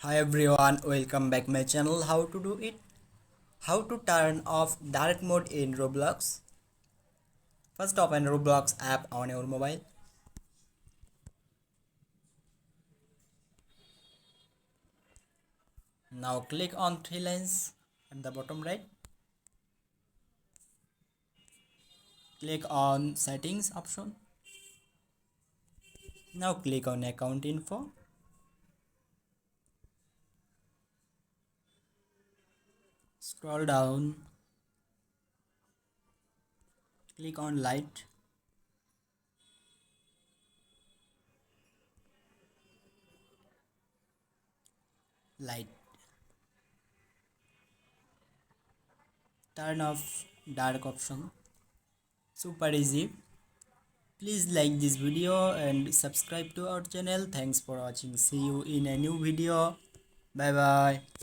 Hi everyone, welcome back my channel. How to do it? How to turn off dark mode in Roblox? First open Roblox app on your mobile. Now click on three lines at the bottom right. Click on settings option. Now click on account info. Scroll down. Click on light. Light. Turn off dark option. Super easy. Please like this video and subscribe to our channel. Thanks for watching. See you in a new video. Bye bye.